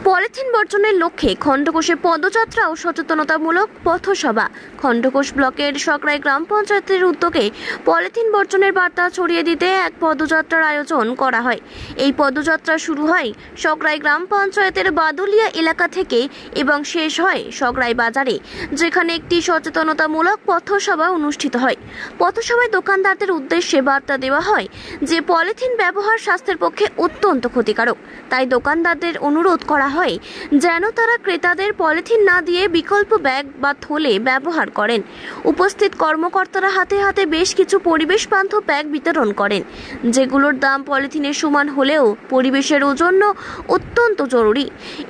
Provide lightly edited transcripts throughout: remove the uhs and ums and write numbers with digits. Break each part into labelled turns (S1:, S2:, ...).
S1: Polythene বর্জনের লক্ষ্যে খণ্ডঘোষে পদযাত্রা ও সচেতনতামূলক পথসভা। খণ্ডঘোষ ব্লকের সকরাই গ্রাম পঞ্চায়েতের উদ্যোগে পলিথিন বর্জনের বার্তা ছড়িয়ে দিতে এক পদযাত্রার আয়োজন করা হয়। এই পদযাত্রা শুরু হয় সকরাই গ্রাম পঞ্চায়েতের বাদুলিয়া এলাকা থেকে এবং শেষ হয় সকরাই বাজারে, যেখানে একটি সচেতনতামূলক পথসভা অনুষ্ঠিত হয়। পথসভায় দোকানদারদের উদ্দেশ্যে বার্তা দেওয়া হয় যে পলিথিন ব্যবহার স্বাস্থ্যের পক্ষে অত্যন্ত ক্ষতিকারক। তাই দোকানদারদের অনুরোধ করা হয় যেন তারা ক্রেতাদের পলিথিন না দিয়ে বিকল্প ব্যাগ বা থলে ব্যবহার করেন। উপস্থিত কর্মকর্তারা হাতে হাতে বেশ কিছু পরিবেশ বান্ধব ব্যাগ বিতরণ করেন, যেগুলোর দাম পলিথিনের সমান হলেও পরিবেশের জন্য অত্যন্ত জরুরি।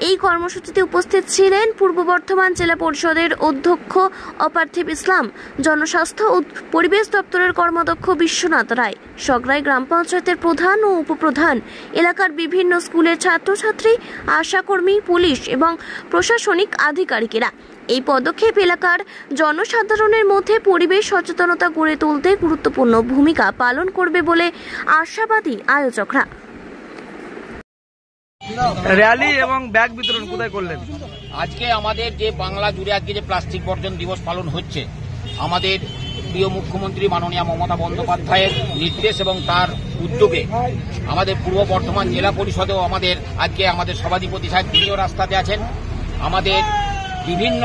S1: এই কর্মসূচিতে উপস্থিত ছিলেন পূর্ব বর্ধমান জেলা পরিষদের অধ্যক্ষ অপার্থিব ইসলাম, জনস্বাস্থ্য ও পরিবেশ দপ্তরের কর্মাধ্যক্ষ বিশ্বনাথ রায়, সকরাই গ্রাম পঞ্চায়েতের প্রধান ও উপপ্রধান, এলাকার বিভিন্ন স্কুলের ছাত্রছাত্রী, আশাকর্মী, পুলিশ এবং প্রশাসনিক আধিকারিকেরা। এই পদক্ষেপ এলাকার জনসাধারণের মধ্যে পরিবেশ সচেতনতা গড়ে তুলতে গুরুত্বপূর্ণ ভূমিকা পালন করবে বলে আশাবাদী আয়োজকরা।
S2: র্যালি এবং ব্যাগ বিতরণ কোথায় করলেন?
S3: আজকে আমাদের যে বাংলা জুড়ে আজকে যে প্লাস্টিক বর্জন দিবস পালন হচ্ছে, আমাদের প্রিয় মুখ্যমন্ত্রী মাননীয় মমতা বন্দ্যোপাধ্যায়ের নির্দেশ এবং তার উদ্যোগে আমাদের পূর্ব বর্ধমান জেলা পরিষদেও আজকে আমাদের সভাধিপতি সাহেব তিনিও রাস্তাতে আছেন। আমাদের বিভিন্ন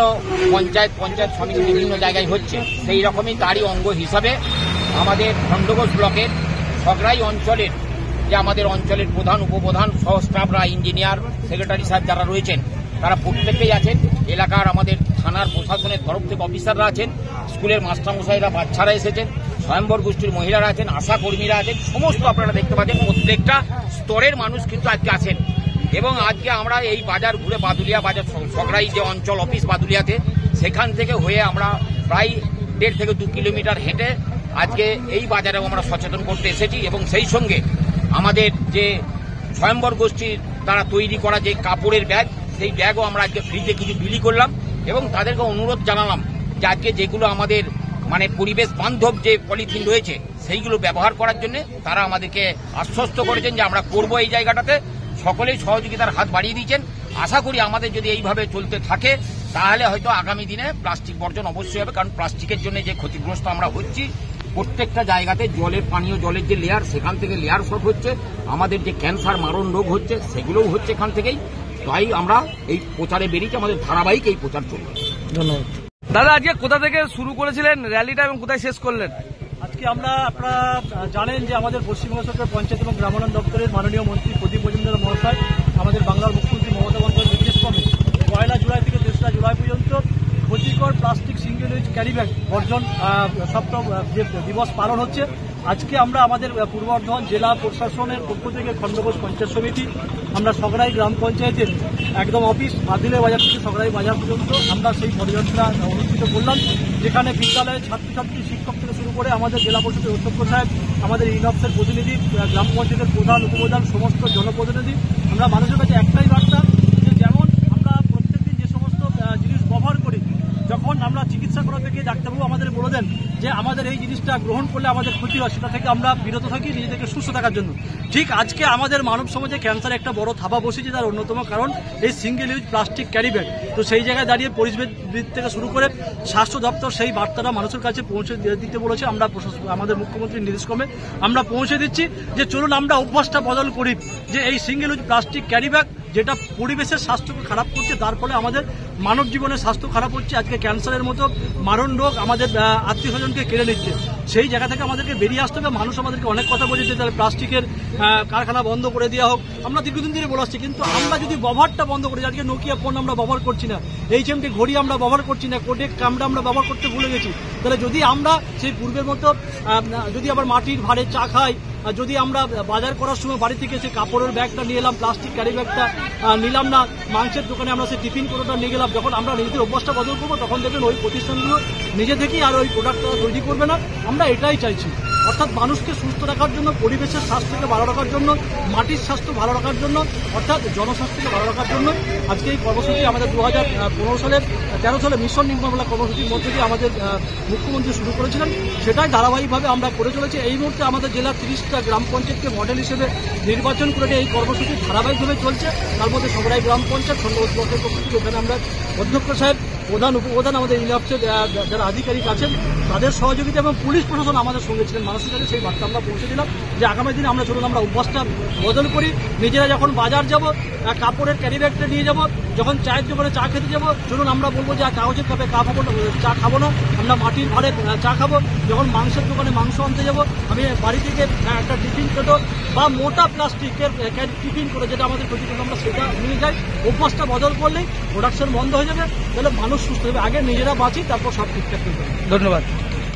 S3: পঞ্চায়েত সমিতি বিভিন্ন জায়গায় হচ্ছে, সেই রকমই তারই অঙ্গ হিসাবে আমাদের খণ্ডঘোষ ব্লকের সকরাই অঞ্চলের যে আমাদের অঞ্চলের প্রধান, উপপ্রধান সহ স্টাফরা, ইঞ্জিনিয়ার, সেক্রেটারি সাহেব যারা রয়েছেন তারা প্রত্যেকেই আছেন। এলাকার আমাদের থানার প্রশাসনের তরফ থেকে অফিসাররা আছেন, স্কুলের মাস্টারমশাইরা, বাচ্চারা এসেছেন, স্বয়ম্বর গোষ্ঠীর মহিলারা আছেন, আশা কর্মীরা আছেন, সমস্ত আপনারা দেখতে পাচ্ছেন প্রত্যেকটা স্তরের মানুষ কিন্তু আজকে আছেন। এবং আজকে আমরা এই বাজার ঘুরে বাদুলিয়া বাজার, সকরাই যে অঞ্চল অফিস বাদুলিয়াতে, সেখান থেকে হয়ে আমরা প্রায় 1.5 থেকে 2 কিলোমিটার হেঁটে আজকে এই বাজারেও আমরা সচেতন করতে এসেছি। এবং সেই সঙ্গে আমাদের যে স্বয়ম্বর গোষ্ঠীর দ্বারা তৈরি করা যে কাপড়ের ব্যাগ, সেই ব্যাগও আমরা আজকে ফ্রিতে কিছু বিলি করলাম এবং তাদেরকে অনুরোধ জানালাম যে আজকে যেগুলো আমাদের পরিবেশ বান্ধব যে পলিথিন রয়েছে সেইগুলো ব্যবহার করার জন্য তারা আমাদেরকে আশ্বস্ত করেছেন যে আমরা করব এই জায়গাটাতে। সকলেই সহযোগিতার হাত বাড়িয়ে দিয়েছেন। আশা করি আমাদের যদি এইভাবে চলতে থাকে তাহলে হয়তো আগামী দিনে প্লাস্টিক বর্জন অবশ্যই হবে, কারণ প্লাস্টিকের জন্য যে ক্ষতিগ্রস্ত আমরা হচ্ছি, প্রত্যেকটা জায়গাতে পানীয় জলের যে লেয়ার, সেখান থেকে লেয়ার শর্ট হচ্ছে, আমাদের যে ক্যান্সার মারণ রোগ হচ্ছে সেগুলোও হচ্ছে এখান থেকেই। তাই আমরা এই প্রচারে বেরিয়েছি, আমাদের ধারাবাহিক এই প্রচার চলবে।
S2: ধন্যবাদ দাদা। আজকে কোথা থেকে শুরু করেছিলেন র্যালিটা এবং কোথায় শেষ করলেন?
S4: আজকে আপনারা জানেন যে আমাদের পশ্চিমবঙ্গ সরকার পঞ্চায়েত এবং গ্রামোন্নয়ন দপ্তরের মাননীয় মন্ত্রী প্রদীপ মজুমদার মহাশয় আমাদের বাংলার মুখ্যমন্ত্রী মমতা বন্দ্যোপাধ্যায়ের নির্দেশ ক্রমে 1 জুলাই থেকে 3রা জুলাই পর্যন্ত ক্ষতিকর plastic single use carry bag বর্জন সপ্তাহ যে দিবস পালন হচ্ছে। আজকে আমরা আমাদের পূর্ব বর্ধমান জেলা প্রশাসনের পক্ষ থেকে খণ্ডঘোষ পঞ্চায়েত সমিতি, আমরা সকরাই গ্রাম পঞ্চায়েতের একদম অফিস বাদুলিয়া বাজার থেকে সকরাই বাজার পর্যন্ত আমরা সেই পদযাত্রা অনুষ্ঠিত করলাম, যেখানে বিদ্যালয়ের ছাত্রছাত্রী, শিক্ষক থেকে শুরু করে আমাদের জেলা পরিষদের অধ্যক্ষ সাহেব, আমাদের ইনঅফিসের প্রতিনিধি, গ্রাম পঞ্চায়েতের প্রধান, উপপ্রধান, সমস্ত জনপ্রতিনিধি। আমরা মানুষের কাছে একটাই বার্তা যে যেমন আমরা প্রত্যেকদিন যে সমস্ত জিনিস ব্যবহার করি, যখন আমরা চিকিৎসা করা থেকে ডাক্তারবাবু আমাদের বলে দেন যে আমাদের এই জিনিসটা গ্রহণ করলে আমাদের ক্ষতি হয়, সেটা থেকে আমরা বিরত থাকি নিজেদেরকে সুস্থ থাকার জন্য। ঠিক আজকে আমাদের মানব সমাজে ক্যান্সার একটা বড় থাবা বসেছে, তার অন্যতম কারণ এই single use plastic carry bag. তো সেই জায়গায় দাঁড়িয়ে পরিবেশবিদ থেকে শুরু করে স্বাস্থ্য দপ্তর সেই বার্তাটা মানুষের কাছে পৌঁছে দিতে বলেছে। আমরা আমাদের মুখ্যমন্ত্রীর নির্দেশক্রমে আমরা পৌঁছে দিচ্ছি যে চলুন আমরা অভ্যাসটা বদল করি, যে এই single use plastic carry bag যেটা পরিবেশের স্বাস্থ্যকে খারাপ করছে, তার ফলে আমাদের মানব জীবনের স্বাস্থ্য খারাপ হচ্ছে। আজকে ক্যান্সারের মতো মারণ রোগ আমাদের আত্মীয় স্বজনকে কেড়ে নিচ্ছে। সেই জায়গা থেকে আমাদেরকে বেরিয়ে আসতে হবে। মানুষ আমাদেরকে অনেক কথা বলেছে তাহলে প্লাস্টিকের কারখানা বন্ধ করে দেওয়া হোক, আমরা দীর্ঘদিন ধরে বলে আসছি, কিন্তু আমরা যদি ব্যবহারটা বন্ধ করি, আজকে নোকিয়া ফোন আমরা ব্যবহার করছি না, HMT ঘড়ি আমরা ব্যবহার করছি না, কোডেক ক্যামেরা আমরা ব্যবহার করতে ভুলে গেছি, তাহলে যদি আমরা সেই পূর্বের মতো যদি আবার মাটির ভাঁড়ে চা খাই, যদি আমরা বাজার করার সময় বাড়ি থেকে সেই কাপড়ের ব্যাগটা নিয়ে এলাম, প্লাস্টিক ক্যারি ব্যাগটা নিলাম না, মাংসের দোকানে আমরা সেই টিফিন কোটোটা নিয়ে গেলাম, যখন আমরা নিজেদের অভ্যাসটা বদল করবো তখন দেখবেন ওই প্রতিষ্ঠানগুলো নিজে থেকেই আর ওই প্রোডাক্টটা তৈরি করবে না। আমরা এটাই চাইছি। অর্থাৎ মানুষকে সুস্থ রাখার জন্য, পরিবেশের স্বাস্থ্যকে ভালো রাখার জন্য, মাটির স্বাস্থ্য ভালো রাখার জন্য, অর্থাৎ জনস্বাস্থ্যকে ভালো রাখার জন্য আজকে এই কর্মসূচি আমাদের 2013 সালে মিশন নির্মলা কর্মসূচির মধ্যে দিয়ে আমাদের মুখ্যমন্ত্রী শুরু করেছিলেন। সেটাই ধারাবাহিকভাবে আমরা করে চলেছি। এই মুহূর্তে আমাদের জেলার 30টা গ্রাম পঞ্চায়েতকে মডেল হিসেবে নির্বাচন করে এই কর্মসূচি ধারাবাহিকভাবে চলছে। তার মধ্যে সগড়াই গ্রাম পঞ্চায়েত, খণ্ডঘোষ ব্লকের পক্ষ থেকে ওখানে আমরা অধ্যক্ষ সাহেব, প্রধান উপপ্রধান, আমাদের ইনঅফিসের যারা আধিকারিক আছেন তাদের সহযোগিতা এবং পুলিশ প্রশাসন আমাদের সঙ্গে ছিলেন। মানুষের কাছে সেই বার্তা আমরা পৌঁছে দিলাম যে আগামী দিনে আমরা চলুন আমরা অভ্যাসটা বদল করি। নিজেরা যখন বাজার যাব, কাপড়ের ক্যারি ব্যাগটা নিয়ে যাব, যখন চায়ের দোকানে চা খেতে যাব, চলুন আমরা বলবো যে কাগজের কাপে চা খাবো না, আমরা মাটির ভাড়ে চা খাবো। যখন মাংসের দোকানে মাংস আনতে যাব, আমি বাড়ি থেকে একটা টিফিন কেটো বা মোটা প্লাস্টিকের টিফিন করে যেটা আমাদের ক্ষতিপূরণ আমরা সেটা নিয়ে যাই। অভ্যাসটা বদল করলেই প্রোডাকশন বন্ধ হয়ে যাবে, তাহলে মানুষ সুস্থ হবে। আগে নিজেরা বাঁচি, তারপর সব ঠিকঠাক হয়ে যাবে।
S2: ধন্যবাদ।